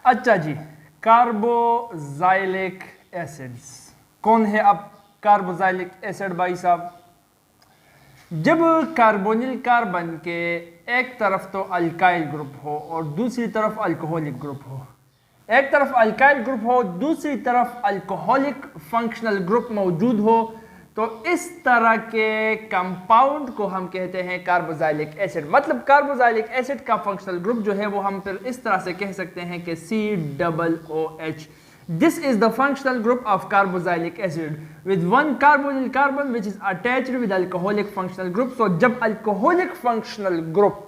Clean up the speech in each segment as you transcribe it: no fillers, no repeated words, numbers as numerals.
अच्छा जी, carboxylic acids कौन है अब कार्बोजाइलिक एसिड भाई साहब? जब कार्बोनिल कार्बन के एक तरफ तो अल्काइल ग्रुप हो और दूसरी तरफ अल्कोहलिक ग्रुप हो, एक तरफ अल्काइल ग्रुप हो दूसरी तरफ अल्कोहलिक फंक्शनल ग्रुप मौजूद हो, तो इस तरह के कंपाउंड को हम कहते हैं कार्बोजाइलिक एसिड। मतलब कार्बोजाइलिक एसिड का फंक्शनल ग्रुप जो है वो हम फिर इस तरह से कह सकते हैं कि COOH। This is the functional group of carboxylic acid with one carbonyl carbon which is attached with alcoholic functional group. So जब alcoholic functional group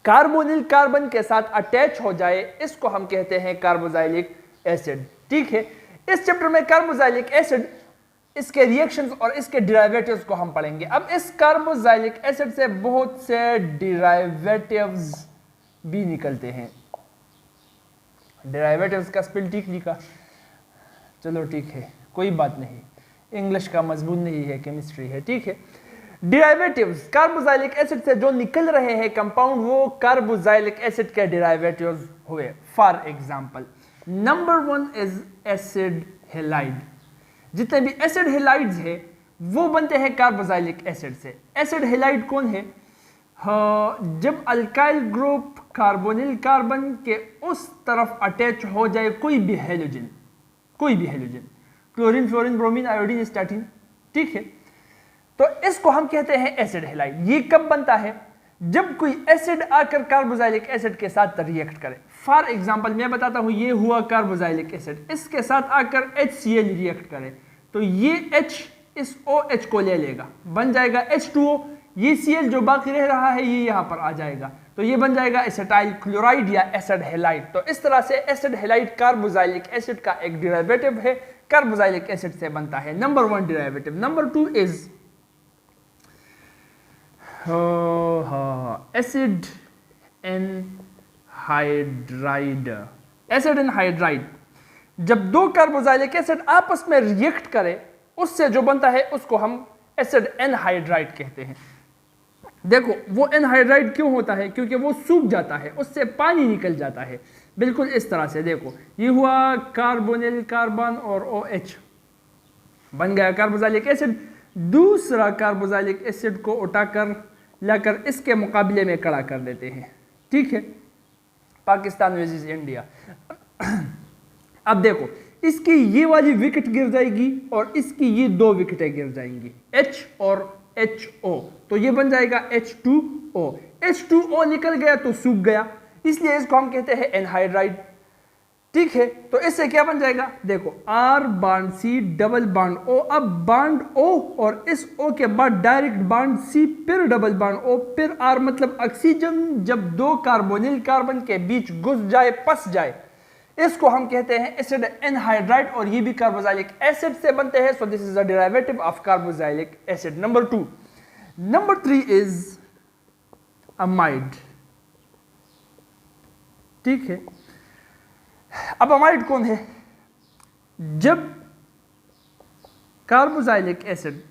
carbonyl carbon के साथ अटैच हो जाए, इसको हम कहते हैं कार्बोजाइलिक एसिड। ठीक है, इस चैप्टर में कार्बोजाइलिक एसिड, इसके रिएक्शंस और इसके डेरिवेटिव्स को हम पढ़ेंगे। अब इस कार्बोजाइलिक एसिड से बहुत से डेरिवेटिव्स भी निकलते हैं। डेरिवेटिव्स का स्पेल ठीक लिखा, चलो ठीक है, कोई बात नहीं, इंग्लिश का मजमून नहीं है, केमिस्ट्री है। ठीक है, डेरिवेटिव्स कार्बोजाइलिक एसिड से जो निकल रहे हैं कंपाउंड, वो कार्बोजाइलिक एसिड के डेरिवेटिव्स हुए। For example, number 1 is acid halide. जितने भी एसिड हेलाइड्स है वो बनते हैं कार्बोजाइलिक एसिड से। एसिड हेलाइड कौन है? जब अल्काइल ग्रुप कार्बोनिल कार्बन के उस तरफ अटैच हो जाए कोई भी halogen, chlorine, fluorine, bromine, iodine, statin. ठीक है, तो इसको हम कहते हैं एसिड हेलाइड। ये कब बनता है? जब कोई एसिड आकर कार्बोजाइलिक एसिड के साथ रिएक्ट करे। फॉर एग्जांपल मैं बताता हूं, ये हुआ कार्बोजाइलिक एसिड, इसके साथ आकर HCl रिएक्ट करे तो ये H इस OH को ले लेगा, बन जाएगा H2O। ये Cl जो बाकी रह रहा है ये यहां पर आ जाएगा, तो ये बन जाएगा एसिटाइल क्लोराइड या एसिड हेलाइड। तो इस तरह से एसिड हेलाइड कार्बोजाइलिक एसिड का एक डेरिवेटिव है, कार्बोजाइलिक एसिड से बनता है। Number 1 derivative. Number 2 is acid anhydride. Acid anhydride, जब दो कार्बोजाइलिक एसिड आपस में रिएक्ट करें, उससे जो बनता है उसको हम एसिड एनहाइड्राइड कहते हैं। देखो वो एनहाइड्राइड क्यों होता है? क्योंकि वो सूख जाता है, उससे पानी निकल जाता है। बिल्कुल इस तरह से देखो, ये हुआ कार्बोनिल कार्बन और OH, बन गया कार्बोजाइलिक एसिड। दूसरा कार्बोजाइलिक एसिड को उठाकर लाकर इसके मुकाबले में खड़ा कर देते हैं। ठीक है, पाकिस्तान वर्सेस इंडिया। अब देखो, इसकी ये वाली विकेट गिर जाएगी और इसकी ये 2 विकेटें गिर जाएंगी, H और HO, तो ये बन जाएगा H2O। H2O निकल गया तो सूख गया, इसलिए इसको हम कहते हैं एनहाइड्राइड। ठीक है, तो इससे क्या बन जाएगा? देखो R bond C double bond O। अब बांड O और इस O के बाद डायरेक्ट बांड C, फिर डबल बांड O, फिर R, मतलब ऑक्सीजन जब 2 कार्बोनिल कार्बन के बीच घुस जाए, फंस जाए, इसको हम कहते हैं एसिड एनहाइड्राइड, और ये भी कार्बोजाइलिक एसिड से बनते हैं। So this is the derivative of carboxylic acid. Number 2। Number 3 is amide. ठीक है, अब अमाइड कौन है? जब कार्बोजाइलिक एसिड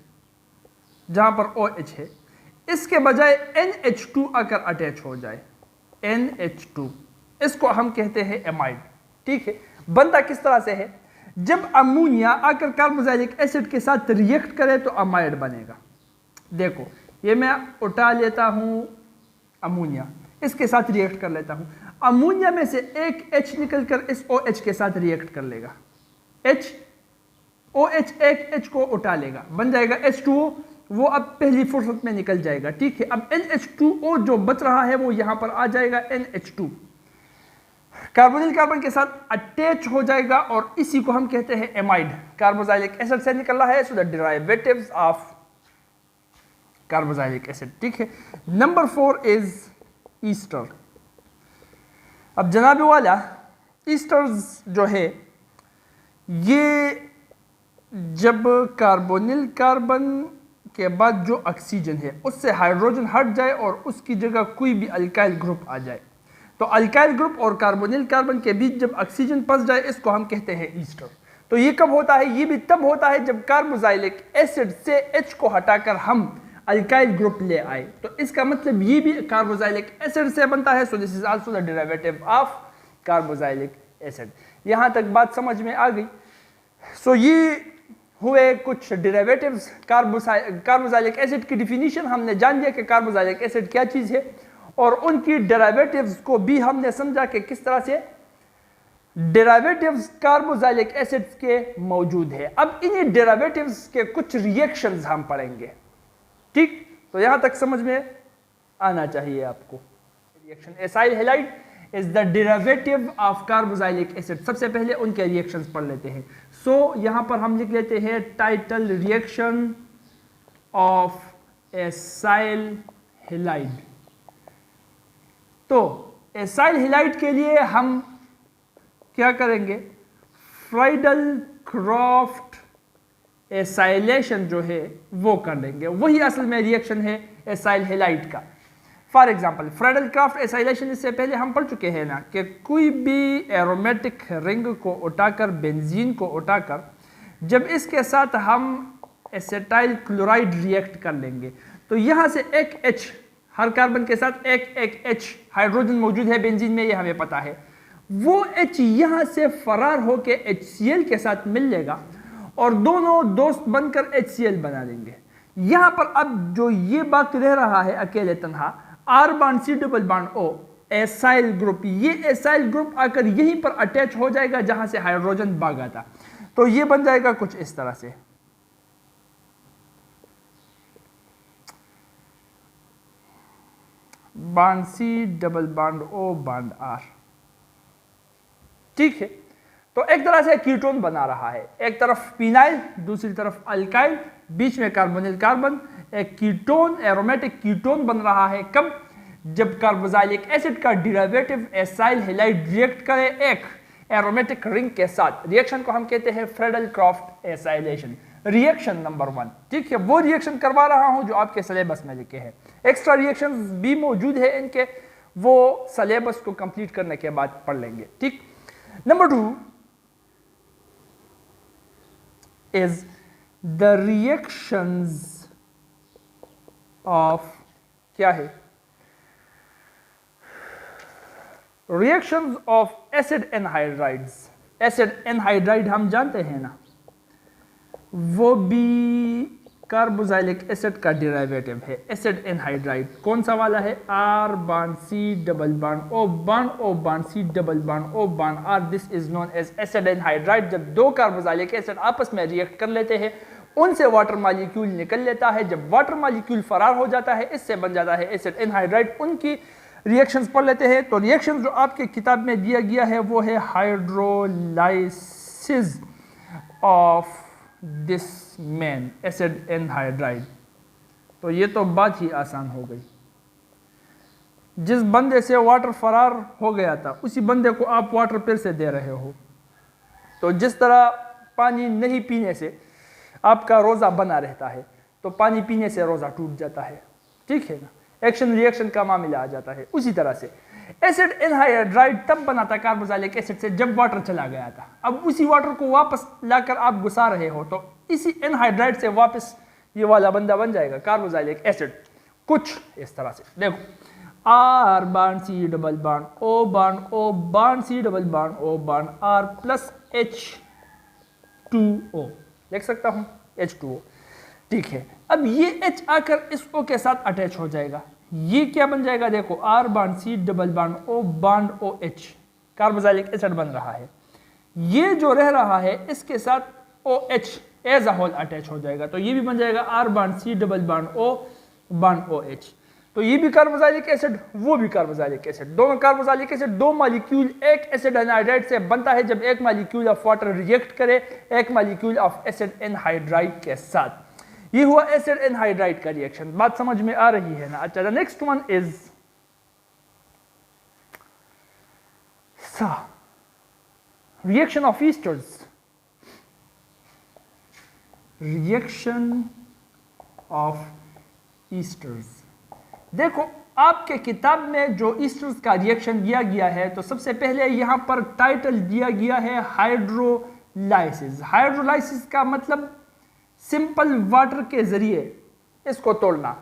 जहां पर OH है, इसके बजाय NH2 आकर अटैच हो जाए, NH2, इसको हम कहते हैं एमाइड। ठीक है, बनता किस तरह से है? जब अमोनिया आकर कार्बोजाइलिक एसिड के साथ रिएक्ट करे तो अमाइड बनेगा। देखो ये मैं उठा लेता हूं अमोनिया, इसके साथ रिएक्ट कर लेता हूं, अमोनिया में से एक H निकलकर इस OH के साथ रिएक्ट कर लेगा, OH एक H को उठा लेगा, बन जाएगा H2O। वो अब पहली फुर्सत में निकल जाएगा। ठीक है, अब NH2O जो बच रहा है वो यहां पर आ जाएगा, NH2 कार्बोनिल कार्बन के साथ अटैच हो जाएगा और इसी को हम कहते हैं एमाइड। कार्बोजाइलिक एसिड से निकला है, so the derivatives of carboxylic acid. ठीक है, नंबर 4 इज ईस्टर। अब जनाब वाला, ईस्टर्स जो है ये जब कार्बोनिल कार्बन के बाद जो ऑक्सीजन है उससे हाइड्रोजन हट जाए और उसकी जगह कोई भी अल्काइल ग्रुप आ जाए, तो अल्काइल ग्रुप और कार्बोनिल कार्बन के बीच जब ऑक्सीजन फंस जाए, इसको हम कहते हैं ईस्टर। तो ये कब होता है? ये भी तब होता है जब कार्बोजाइलिक एसिड से H को हटाकर हम अल्काइल ग्रुप ले आए, तो इसका मतलब ये भी कार्बोजाइलिक एसिड से बनता है। So this is also the derivative of carboxylic acid. यहां तक बात समझ में आ गई। सो ये हुए कुछ डेरिवेटिव्स। कार्बोक्सिलिक एसिड की डिफिनीशन हमने जान लिया कि कार्बोक्सिलिक एसिड क्या चीज है, और उनकी डेरिवेटिव्स को भी हमने समझा कि किस तरह से डेरिवेटिव्स कार्बोक्सिलिक एसिड्स के मौजूद है। अब इन्हीं डेरिवेटिव्स के कुछ रिएक्शंस हम पढ़ेंगे, ठीक? तो यहां तक समझ में आना चाहिए आपको। Reaction acyl halide is the derivative of carboxylic acid. सबसे पहले उनके रिएक्शंस पढ़ लेते हैं। सो यहां पर हम लिख लेते हैं title reaction of acyl halide. तो एसाइल हैलाइड के लिए हम क्या करेंगे, फ्राइडल-क्राफ्ट एसाइलेशन जो है वो कर लेंगे। वही असल में रिएक्शन है एसाइल हैलाइड का। फॉर एग्जांपल फ्राइडल-क्राफ्ट एसाइलेशन, इससे पहले हम पढ़ चुके हैं ना कि कोई भी एरोमेटिक रिंग को उठाकर, बेंजीन को उठाकर, जब इसके साथ हम एसिटाइल क्लोराइड रिएक्ट कर लेंगे तो यहां से एक H, हर कार्बन के साथ एक H हाइड्रोजन मौजूद है बेंजीन में, ये हमें पता है। वो H यहां से फरार होके HCl के साथ मिल लेगा और दोनों दोस्त बनकर HCl बना लेंगे। यहां पर अब जो ये बाकी रह रहा है अकेले तनहा, R bond C double bond O, acyl group, ये एसाइल ग्रुप आकर यहीं पर अटैच हो जाएगा जहां से हाइड्रोजन भागा था। तो ये बन जाएगा कुछ इस तरह से। Bond C double bond O bond R, ठीक है? तो एक तरह से कीटोन बना रहा है, एक तरफ फिनाइल, दूसरी तरफ अल्काइल, बीच में कार्बोनिल कार्बन, एक कीटोन, एरोमेटिक कीटोन बन रहा है। कब? जब कार्बोक्सिलिक एसिड का डेरिवेटिव एसाइल हैलाइड रिएक्ट करे एक एरोमेटिक रिंग के साथ। रिएक्शन को हम कहते हैं फ्राइडल-क्राफ्ट एसाइलेशन, रिएक्शन नंबर 1, ठीक है? वो रिएक्शन करवा रहा हूं जो आपके सिलेबस में लिखे हैं। एक्स्ट्रा रिएक्शंस भी मौजूद है इनके, वो सिलेबस को कंप्लीट करने के बाद पढ़ लेंगे, ठीक? Number 2 is the reactions of, क्या है, reactions of acid anhydrides। Acid anhydride हम जानते हैं ना, वो भी कार्बोक्सिलिक एसिड का डेरिवेटिव है। एसिड एनहाइड्राइड कौन सा वाला है? R bond C double bond O bond O bond C double bond O bond R। This is known as acid anhydride. जब दो कार्बोक्सिलिक एसिड आपस में रिएक्ट कर लेते हैं, उनसे वाटर मॉलिक्यूल निकल लेता है। जब वाटर मॉलिक्यूल फरार हो जाता है, इससे बन जाता है एसिड एनहाइड्राइड। उनकी रिएक्शंस पढ़ लेते हैं। तो रिएक्शन जो आपके किताब में दिया गया है वो है hydrolysis of this main acid anhydride. तो ये तो बात ही आसान हो गई। जिस बंदे से वाटर फरार हो गया था, उसी बंदे को आप वाटर फिर से दे रहे हो। तो जिस तरह पानी नहीं पीने से आपका रोज़ा बना रहता है, तो पानी पीने से रोज़ा टूट जाता है, ठीक है ना? एक्शन रिएक्शन का मामला आ जाता है। उसी तरह से एसिड एनहाइड्राइड तब बना था कार्बोक्सिलिक एसिड से जब वाटर चला गया था। अब उसी वाटर को वापस लाकर आप घुसा रहे हो, तो इसी एनहाइड्राइड से वापस ये वाला बंदा बन जाएगा कार्बोक्सिलिक एसिड। कुछ इस तरह से देखो, R bond C double bond O bond O bond C double bond O bond R plus H2O लिख सकता हूं, H2O, ठीक है? अब ये H आकर इस O के साथ अटैच हो जाएगा। ये क्या बन जाएगा? देखो, R bond C double bond O bond OH, carboxylic acid बन रहा है। ये जो रह रहा है इसके साथ OH as a whole attach हो जाएगा। तो ये भी बन जाएगा R bond C double bond O bond OH। तो ये भी कार्बोक्सिलिक एसिड, वो भी कार्बोक्सिलिक एसिड, दोनों कार्बोक्सिलिक एसिड। दो मॉलिक्यूल एक एसिड एनहाइड्राइड से बनता है जब एक मॉलिक्यूल ऑफ वाटर रिएक्ट करे एक मॉलिक्यूल ऑफ एसिड एनहाइड्राइड के साथ। ये हुआ एसिड एनहाइड्राइड का रिएक्शन। बात समझ में आ रही है ना? अच्छा, the next one is reaction of esters. Reaction of esters. देखो, आपके किताब में जो ईस्टर्स का रिएक्शन दिया गया है, तो सबसे पहले यहां पर टाइटल दिया गया है हाइड्रोलाइसिस। हाइड्रोलाइसिस का मतलब सिंपल वाटर के जरिए इसको तोड़ना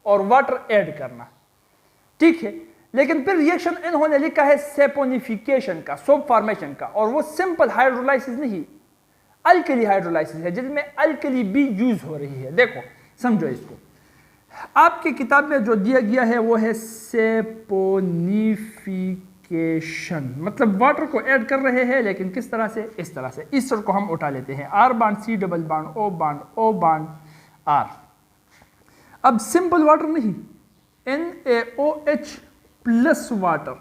और वाटर ऐड करना, ठीक है? लेकिन फिर रिएक्शन इन्होंने लिखा है सेपोनिफिकेशन का, सोप फॉर्मेशन का, और वो सिंपल हाइड्रोलाइसिस नहीं, अल्कली हाइड्रोलाइसिस है, जिसमें अल्कली भी यूज हो रही है। देखो समझो इसको, आपकी किताब में जो दिया गया है वो है सेपोनिफिकेशन, मतलब वाटर को ऐड कर रहे हैं, लेकिन किस तरह से? इस तरह से। ईस्टर को हम उठा लेते हैं, R bond C double bond O bond O bond R। अब सिंपल वाटर नहीं, NaOH प्लस वाटर,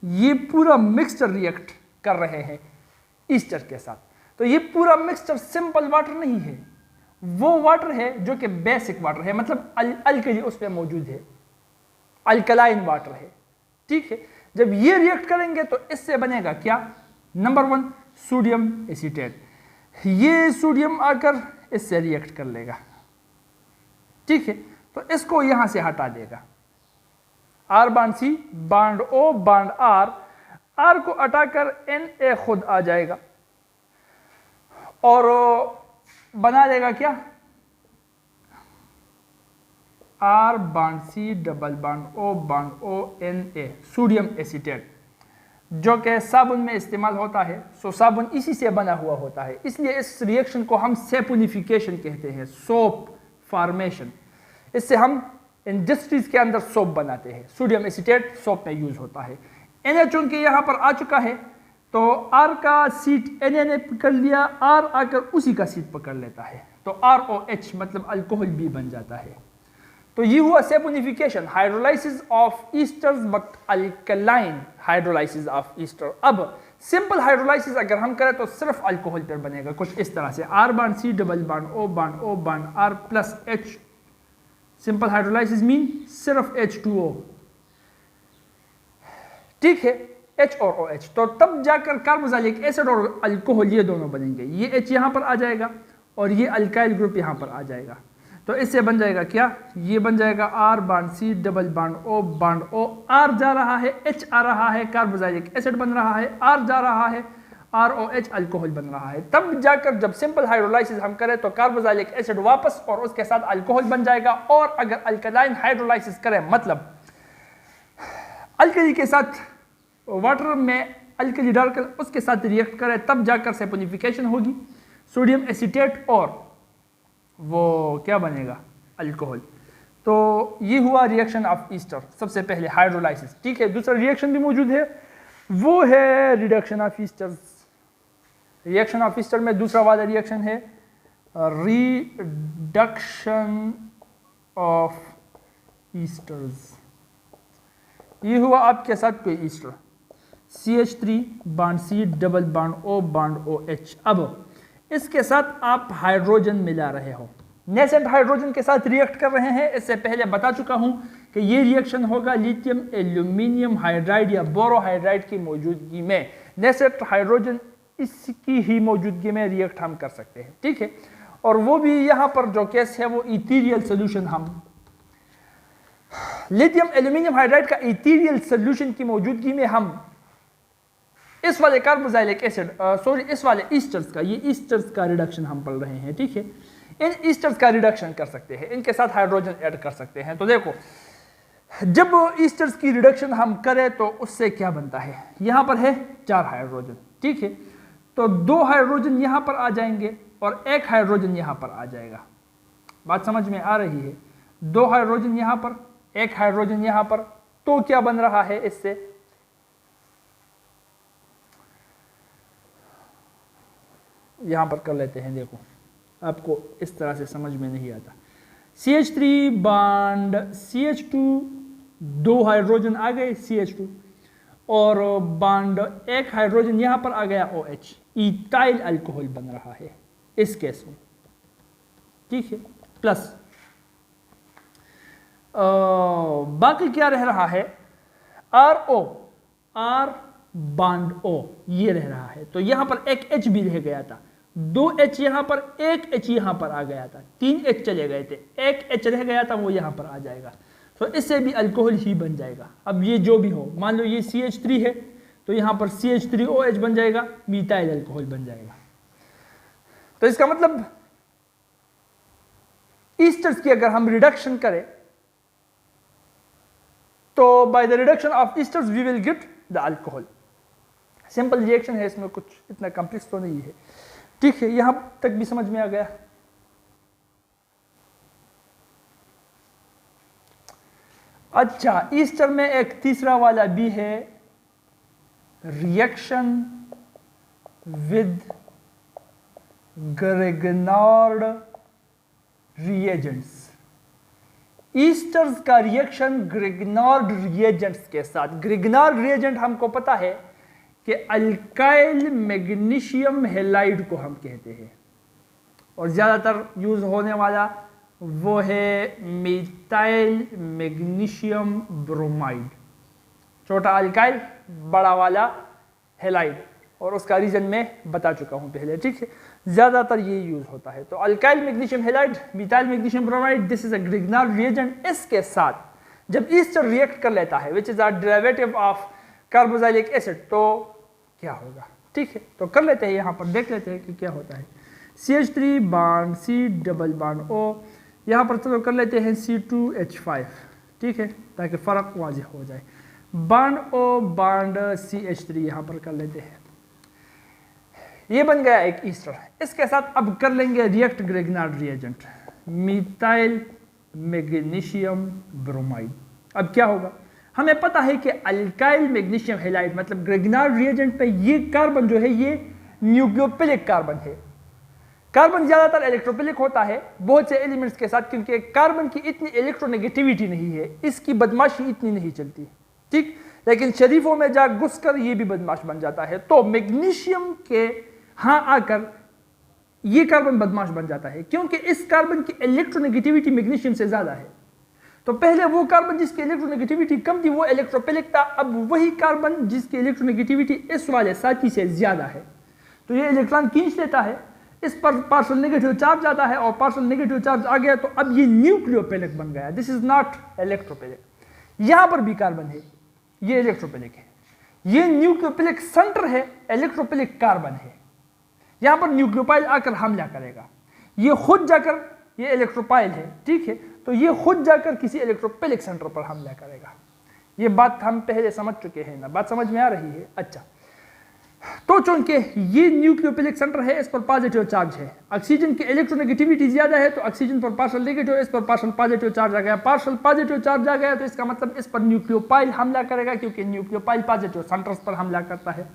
ये पूरा मिक्सचर रिएक्ट कर रहे हैं ईस्टर के साथ। तो ये पूरा मिक्सचर सिंपल वाटर नहीं है, वो वाटर है जो कि बेसिक वाटर है, मतलब अल्कली उसमें मौजूद है, अल्कलाइन वाटर है, ठीक है। जब ये रिएक्ट करेंगे तो इससे बनेगा क्या? नंबर 1 सोडियम एसीटेट, ये सोडियम आकर इससे रिएक्ट कर लेगा, ठीक है, तो इसको यहां से हटा देगा, R bond C bond O bond R को हटाकर Na खुद आ जाएगा और बना देगा क्या? R bond C double bond O bond O Na, sodium acetate, जो कि साबुन में इस्तेमाल होता है। सो साबुन इसी से बना हुआ होता है, इसलिए इस रिएक्शन को हम सेपोनिफिकेशन कहते हैं, सोप फॉर्मेशन। इससे हम इंडस्ट्रीज के अंदर सोप बनाते हैं, सोडियम एसीटेट सोप में यूज होता है। Na चूंकि यहाँ पर आ चुका है तो R का सीट Na ने पकड़ लिया, R आकर उसी का सीट पकड़ लेता है, तो ROH मतलब अल्कोहल भी बन जाता है। तो ये हुआ saponification, hydrolysis of esters but alkaline hydrolysis of Easter. अब सिंपल हाइड्रोलाइसिस अगर हम करें तो सिर्फ अल्कोहल पर बनेगा, कुछ इस तरह से, R bond C double bond O bond O bond R plus H। Simple hydrolysis mean सिर्फ H2O, ठीक है, H और OH। तो तब जाकर कार्बोक्सिलिक एसिड और अल्कोहल ये दोनों बनेंगे, ये H यहाँ पर आ जाएगा और ये अल्काइल ग्रुप यहाँ पर आ जाएगा। तो इससे बन जाएगा क्या? ये बन जाएगा R bond C double bond O bond O, R जा रहा है, H आ रहा है, कार्बोक्सिलिक एसिड बन रहा है, R जा रहा है, ROH अल्कोहल बन रहा है। तब जाकर जब सिंपल हाइड्रोलाइसिस हम करें तो कार्बोक्सिलिक एसिड वापस और उसके साथ अल्कोहल बन जाएगा। और अगर अल्कलाइन हाइड्रोलाइसिस करें, मतलब अल्कली के साथ वाटर में अल्कली डालकर उसके साथ रिएक्ट करें, तब जाकर सेपोनिफिकेशन होगी, सोडियम एसीटेट और वो क्या बनेगा? अल्कोहल। तो ये हुआ रिएक्शन ऑफ ईस्टर, सबसे पहले हाइड्रोलाइसिस, ठीक है। दूसरा रिएक्शन भी मौजूद है, वो है reduction of esters. Reaction of Easter में दूसरा वाला रिएक्शन है रिडक्शन ऑफ ईस्टर्स। ये हुआ आपके साथ कोई Easter, CH3 bond C double bond O bond OH। अब इसके साथ आप हाइड्रोजन मिला रहे हो, नेसेंट हाइड्रोजन के साथ रिएक्ट कर रहे हैं। इससे पहले बता चुका हूं कि ये रिएक्शन होगा लिथियम एल्यूमिनियम हाइड्राइड या बोरोहाइड्राइड की मौजूदगी में। नेसेंट हाइड्रोजन इसकी ही मौजूदगी में रिएक्ट हम कर सकते हैं, ठीक है। और वो भी यहाँ पर जो केस है वो इथीरियल सोल्यूशन, हम लिथियम एल्यूमिनियम हाइड्राइड का इथीरियल सोल्यूशन की मौजूदगी में हम इस वाले कार्बोक्सिलिक एसिड इस वाले ईस्टर्स का, ये ईस्टर्स का रिडक्शन हम पढ़ रहे हैं, ठीक है। इन ईस्टर्स का रिडक्शन कर सकते हैं, इनके साथ हाइड्रोजन ऐड कर सकते हैं। तो देखो जब ईस्टर्स की रिडक्शन हम करें तो उससे क्या बनता है? यहाँ पर है 4 हाइड्रोजन, ठीक है, तो 2 हाइड्रोजन यहाँ पर आ जाएंगे और 1 हाइड्रोजन यहाँ पर आ जाएगा। बात समझ में आ रही है? 2 हाइड्रोजन यहाँ पर, 1 हाइड्रोजन यहाँ पर, तो क्या बन रहा है इससे? यहाँ पर कर लेते हैं, देखो आपको इस तरह से समझ में नहीं आता। CH3 बॉन्ड CH2, 2 हाइड्रोजन आ गए CH2 और बॉन्ड 1 हाइड्रोजन यहाँ पर आ गया OH, इथाइल अल्कोहल बन रहा है इस केस में, ठीक है। प्लस बाकी क्या रह रहा है? RO, R बॉन्ड O ये रह रहा है। तो यहाँ पर एक H भी रह गया था, 2 H यहाँ पर, 1 H यहाँ पर आ गया था, 3 H चले गए थे, 1 H रह गया था, वो यहाँ पर आ जाएगा। तो इससे भी अल्कोहल ही बन जाएगा। अब ये जो भी हो, मान लो ये CH3 है तो यहाँ पर CH3OH बन जाएगा, मीथाइल अल्कोहल बन जाएगा। तो इसका मतलब ईस्टर्स की अगर हम रिडक्शन करें तो by the reduction of esters we will get the alcohol. Simple reaction है, इसमें कुछ इतना कॉम्प्लेक्स तो नहीं है। ठीक है, यहां तक भी समझ में आ गया। अच्छा, ईस्टर में एक तीसरा वाला भी है, reaction with Grignard reagents. Esters का रिएक्शन ग्रेगनार्ड रिएजेंट्स के साथ। ग्रेगनार्ड रिएजेंट हमको पता है कि अल्काइल मैग्नीशियम हैलाइड को हम कहते हैं, और ज्यादातर यूज होने वाला वो है मिथाइल मैग्नीशियम ब्रोमाइड। छोटा अल्काइल, बड़ा वाला हैलाइड, और उसका रीजन मैं बता चुका हूं पहले। ठीक है, ज्यादातर ये यूज होता है। तो alkyl magnesium halide, methyl magnesium bromide, this is a Grignard reagent. इसके साथ जब ईस्टर रिएक्ट कर लेता है, which is a derivative of carboxylic acid, तो क्या होगा? ठीक है, तो कर लेते हैं, यहां पर देख लेते हैं कि क्या होता है। CH3 bond C double bond O, यहां पर चलो कर लेते हैं C2H5। ठीक है, ताकि फर्क वाज़ेह हो जाए। बॉन्ड O बॉन्ड CH3 यहां पर कर लेते हैं। ये बन गया एक ईस्टर। इसके साथ अब कर लेंगे react Grignard reagent, methyl magnesium bromide. अब क्या होगा? हमें पता है कि अल्काइल मैग्नीशियम हैलाइड मतलब ग्रेगनार्ड रिएजेंट पे ये कार्बन जो है ये न्यूक्लियोफिलिक कार्बन है। कार्बन ज्यादातर इलेक्ट्रोफिलिक होता है बहुत से एलिमेंट्स के साथ, क्योंकि कार्बन की इतनी इलेक्ट्रोनेगेटिविटी नहीं है, इसकी बदमाशी इतनी नहीं चलती। ठीक, लेकिन शरीफों में जा घुस कर ये भी बदमाश बन जाता है। तो मैग्नीशियम के हाँ आकर ये कार्बन बदमाश बन जाता है, क्योंकि इस कार्बन की इलेक्ट्रोनेगेटिविटी मैग्नीशियम से ज्यादा है। तो पहले वो कार्बन जिसकी इलेक्ट्रोनेगेटिविटी कम थी वो इलेक्ट्रोफिलिक था, अब वही कार्बन जिसकी इलेक्ट्रोनेगेटिविटी इस वाले साथी से ज्यादा है, तो ये इलेक्ट्रॉन खींच लेता है, इस पर पार्शियल नेगेटिव चार्ज आता है, और पार्शियल नेगेटिव चार्ज आ गया तो अब ये न्यूक्लियोफिलिक बन गया। This is not electrophilic. यहां पर भी कार्बन है, ये इलेक्ट्रोफिलिक है, ये न्यूक्लियोफिलिक सेंटर है, इलेक्ट्रोफिलिक कार्बन है। यहां पर न्यूक्लियोपाइल आकर हमला करेगा, ये खुद जाकर, ये इलेक्ट्रोपाइल है, ठीक है, तो ये खुद जाकर किसी इलेक्ट्रोफिलिक सेंटर पर हमला करेगा। ये बात हम पहले समझ चुके हैं ना, बात समझ में आ रही है? अच्छा, तो चूंकि ये न्यूक्लियोफिलिक सेंटर है, इस पर पॉजिटिव चार्ज है, ऑक्सीजन की इलेक्ट्रोनेगेटिविटी ज्यादा है, तो ऑक्सीजन पर पार्शियल नेगेटिव, इस पर पार्शियल पॉजिटिव चार्ज आ गया, पार्शियल पॉजिटिव चार्ज आ गया, तो इसका मतलब इस पर न्यूक्लियोपाइल हमला करेगा, क्योंकि न्यूक्लियोपाइल पॉजिटिव सेंटर्स पर हमला करता है।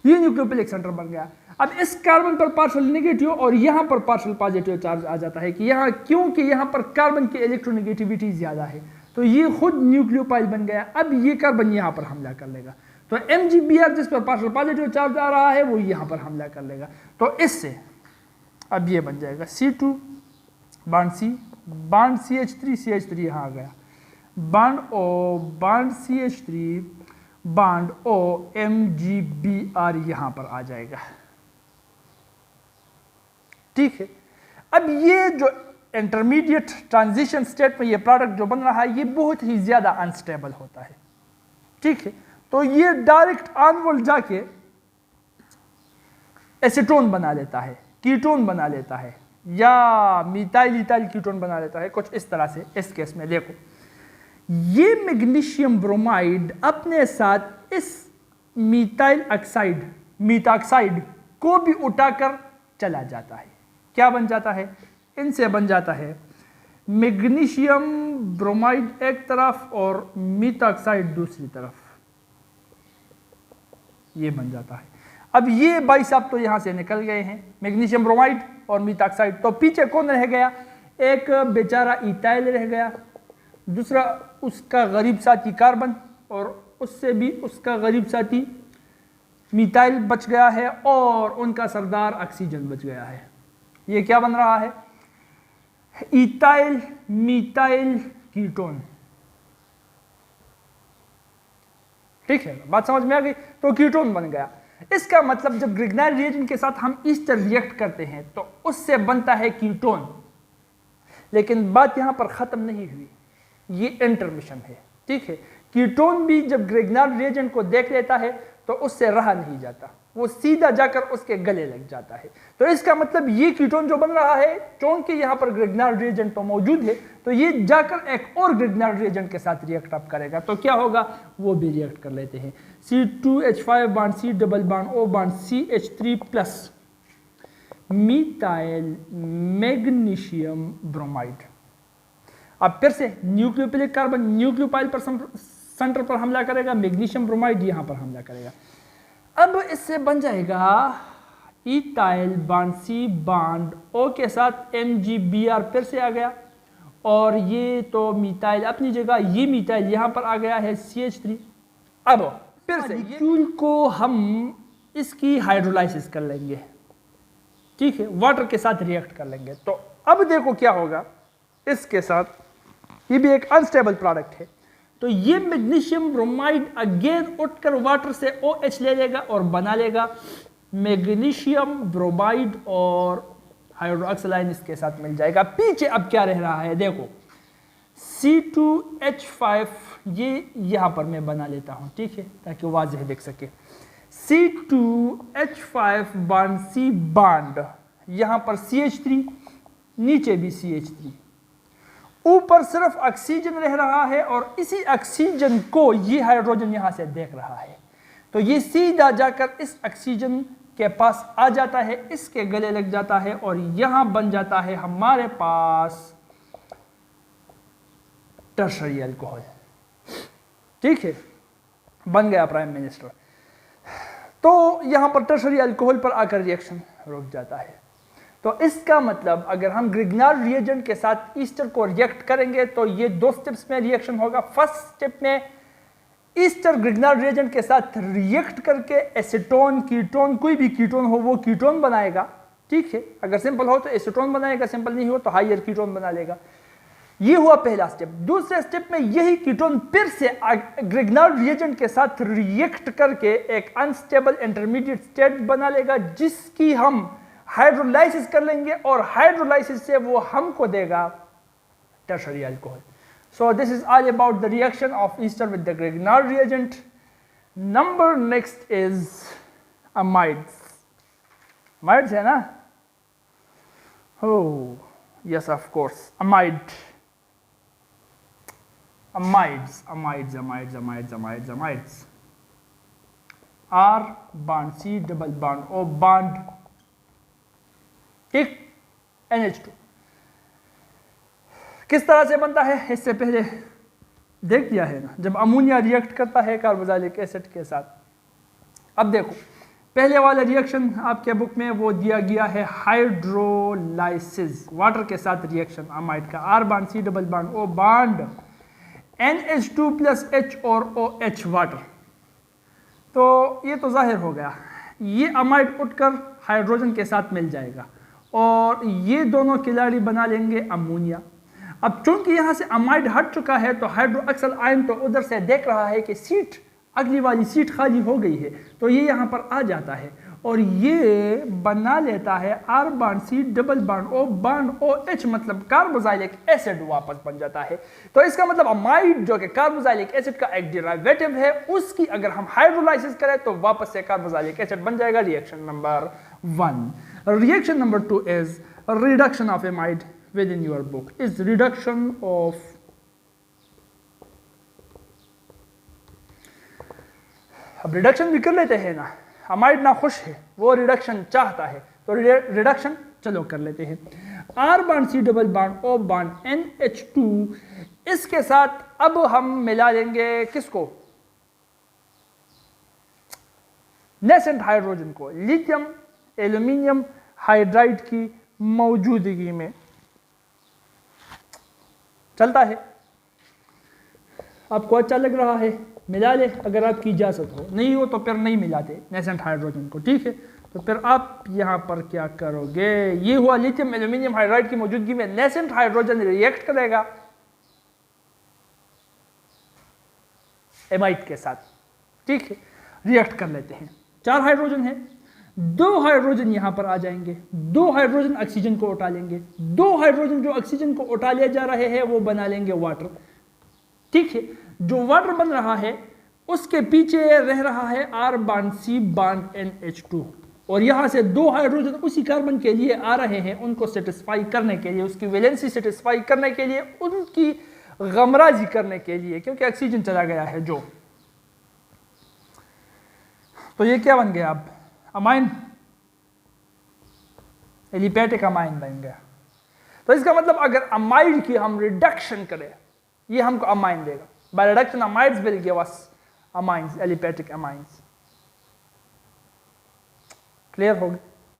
ये न्यूक्लियोफिलिक सेंटर बन गया। अब इस कार्बन पर पार्शियल नेगेटिव और यहां पर पार्शियल पॉजिटिव चार्ज आ जाता है कि यहां, क्योंकि यहां पर कार्बन की इलेक्ट्रोनेगेटिविटी ज्यादा है, तो ये खुद न्यूक्लियोपाइल बन गया। अब ये कार्बन यहां पर हमला कर लेगा, तो MgBr जिस पर पार्शियल पॉजिटिव चार्ज आ रहा है वो यहां पर हमला कर लेगा। तो इससे अब ये बन जाएगा C2 bond C bond CH3 यहां आ गया, bond O bond CH3 bond O MgBr यहां पर आ जाएगा। ठीक है, अब ये जो इंटरमीडिएट ट्रांजिशन स्टेट में ये प्रोडक्ट जो बन रहा है ये बहुत ही ज्यादा अनस्टेबल होता है। ठीक है, तो ये डायरेक्ट ऑनवर्ड जाके एसीटोन बना लेता है, कीटोन बना लेता है, या मिथाइल इथाइल कीटोन बना लेता है, कुछ इस तरह से। इस केस में देखो, ये मैग्नीशियम ब्रोमाइड अपने साथ इस मिथाइल ऑक्साइड, मीथॉक्साइड को भी उठाकर चला जाता है। क्या बन जाता है? इनसे बन जाता है मैग्नीशियम ब्रोमाइड एक तरफ और मीथॉक्साइड दूसरी तरफ, ये बन जाता है। अब ये भाई साहब तो यहां से निकल गए हैं, मैग्नीशियम ब्रोमाइड और मीथॉक्साइड। तो पीछे कौन रह गया? एक बेचारा इथाइल रह गया, दूसरा उसका गरीब साथी कार्बन, और उससे भी उसका गरीब साथी मिथाइल बच गया है, और उनका सरदार ऑक्सीजन बच गया है। ये क्या बन रहा है? Ethyl methyl ketone. ठीक है, बात समझ में आ गई? तो कीटोन बन गया। इसका मतलब जब ग्रिग्नाइल रिएजेंट के साथ हम ईस्टर रिएक्ट करते हैं तो उससे बनता है कीटोन। लेकिन बात यहां पर खत्म नहीं हुई, ये इंटरमिशन है। ठीक है, कीटोन भी जब ग्रिग्नाइल रिएजेंट को देख लेता है तो उससे रहा नहीं जाता, वो सीधा जाकर उसके गले लग जाता है। तो इसका मतलब ये कीटोन जो बन रहा है, चूंकि यहाँ पर ग्रिग्नार्ड रिएजेंट तो मौजूद है, तो ये जाकर एक और ग्रिग्नार्ड रिएजेंट के साथ रिएक्ट अप करेगा। तो क्या होगा, वो भी रिएक्ट कर लेते हैं। C2H5 bond C double bond O bond CH3 plus methyl magnesium bromide. अब फिर से न्यूक्लियोफिलिक कार्बन न्यूक्लियोफाइल पर सेंटर पर हमला करेगा, मैग्नीशियम ब्रोमाइड यहां पर हमला करेगा। अब इससे बन जाएगा ethyl bond C bond O के साथ MgBr फिर से आ गया, और ये तो मिथाइल अपनी जगह, ये मिथाइल यहां पर आ गया है CH3। अब फिर से मॉलिक्यूल को हम इसकी हाइड्रोलाइसिस कर लेंगे, ठीक है, वाटर के साथ रिएक्ट कर लेंगे। तो अब देखो क्या होगा इसके साथ, ये भी एक अनस्टेबल प्रोडक्ट है। तो ये मैग्नीशियम ब्रोमाइड अगेन उठकर वाटर से OH ले लेगा और बना लेगा मैग्नीशियम ब्रोमाइड, और हाइड्रोक्सिलाइन इसके साथ मिल जाएगा। पीछे अब क्या रह रहा है देखो, C2H5 ये यहां पर मैं बना लेता हूं, ठीक है, ताकि वाज़ेह दिख सके। C2H5 बॉन्ड C बॉन्ड, यहां पर CH3, नीचे भी CH3, ऊपर सिर्फ ऑक्सीजन रह रहा है, और इसी ऑक्सीजन को ये हाइड्रोजन यहां से देख रहा है। तो ये सीधा जाकर इस ऑक्सीजन के पास आ जाता है, इसके गले लग जाता है, और यहां बन जाता है हमारे पास टर्शरी अल्कोहल, ठीक है, बन गया प्राइम मिनिस्टर। तो यहां पर टर्शरी अल्कोहल पर आकर रिएक्शन रुक जाता है। तो इसका मतलब अगर हम ग्रिग्नार्ड रिएजेंट के साथ ईस्टर को रिएक्ट करेंगे तो ये दो स्टेप्स में रिएक्शन होगा। फर्स्ट स्टेप में ईस्टर ग्रिग्नार्ड रिएजेंट के साथ रिएक्ट करके एसीटोन, कीटोन, कोई भी कीटोन हो वो कीटोन बनाएगा, ठीक है, अगर सिंपल हो तो एसीटोन बनाएगा, सिंपल नहीं हो तो हाइयर कीटोन बना लेगा। ये हुआ पहला स्टेप। दूसरे स्टेप में यही कीटोन फिर से ग्रिग्नार्ड रिएजेंट के साथ रिएक्ट करके एक अनस्टेबल इंटरमीडिएट स्टेट बना लेगा, जिसकी हम हाइड्रोलाइसिस कर लेंगे, और हाइड्रोलाइसिस से वो हमको देगा tertiary alcohol. So this is all about the reaction of ester with the Grignard reagent. Number next is amides. Amides है ना? Oh yes, of course. Amides. R bond C double bond O bond, ठीक, NH2 किस तरह से बनता है इससे पहले देख दिया है ना, जब अमोनिया रिएक्ट करता है कार्बोक्सिलिक एसिड के साथ। अब देखो पहले वाला रिएक्शन आपके बुक में वो दिया गया है हाइड्रोलाइसिस, वाटर के साथ रिएक्शन अमाइड का, R bond C double bond O bond NH2 plus H और OH वाटर। तो ये तो जाहिर हो गया, ये अमाइड उठकर हाइड्रोजन के साथ मिल जाएगा, और ये दोनों खिलाड़ी बना लेंगे अमोनिया। अब चूंकि यहां से अमाइड हट चुका है तो हाइड्रोक्सिल आयन तो उधर से देख रहा है कि सीट, अगली वाली सीट खाली हो गई है, तो ये यहां पर आ जाता है और ये बना लेता है R bond C double bond O bond OH, मतलब कार्बोक्सिलिक एसिड वापस बन जाता है। तो इसका मतलब अमाइड जो कि कार्बोक्सिलिक एसिड का एक डेरिवेटिव है, उसकी अगर हम हाइड्रोलाइसिस करें तो वापस से कार्बोक्सिलिक एसिड बन जाएगा। Reaction number 1। Reaction number 2 is reduction of amide within your book is reduction of अब रिडक्शन भी कर लेते हैं ना, अमाइड ना खुश है, वो रिडक्शन चाहता है, तो रिडक्शन चलो कर लेते हैं। R bond C double bond O bond NH2, इसके साथ अब हम मिला लेंगे किसको, नेसेंट हाइड्रोजन को, लिथियम एल्यूमिनियम हाइड्राइड की मौजूदगी में। चलता है, आपको अच्छा लग रहा है, मिला ले अगर आपकी इजाज़त हो, नहीं हो तो फिर नहीं मिलाते नेसेंट हाइड्रोजन को, ठीक है। तो फिर आप यहाँ पर क्या करोगे, ये हुआ लिथियम एल्यूमिनियम हाइड्राइड की मौजूदगी में नेसेंट हाइड्रोजन रिएक्ट करेगा एमाइड के साथ, ठीक है, रिएक्ट कर लेते हैं। 4 हाइड्रोजन है, 2 हाइड्रोजन यहां पर आ जाएंगे, 2 हाइड्रोजन ऑक्सीजन को उठा लेंगे, 2 हाइड्रोजन जो ऑक्सीजन को उठा ले जा रहे हैं वो बना लेंगे वाटर, ठीक है। जो वाटर बन रहा है उसके पीछे रह रहा है R bond C bond NH2 और यहां से 2 हाइड्रोजन उसी कार्बन के लिए आ रहे हैं, उनको सेटिस्फाई करने के लिए, उसकी वैलेंसी सेटिस्फाई करने के लिए, उनकी गमराजी करने के लिए, क्योंकि ऑक्सीजन चला गया है जो। तो ये क्या बन गया अब? अमाइन, एलिपेटिक अमाइन बन गया। तो इसका मतलब अगर अमाइड की हम रिडक्शन करें, ये हमको अमाइन देगा। By reduction amides will give us amines, aliphatic amines. Clear हो गया?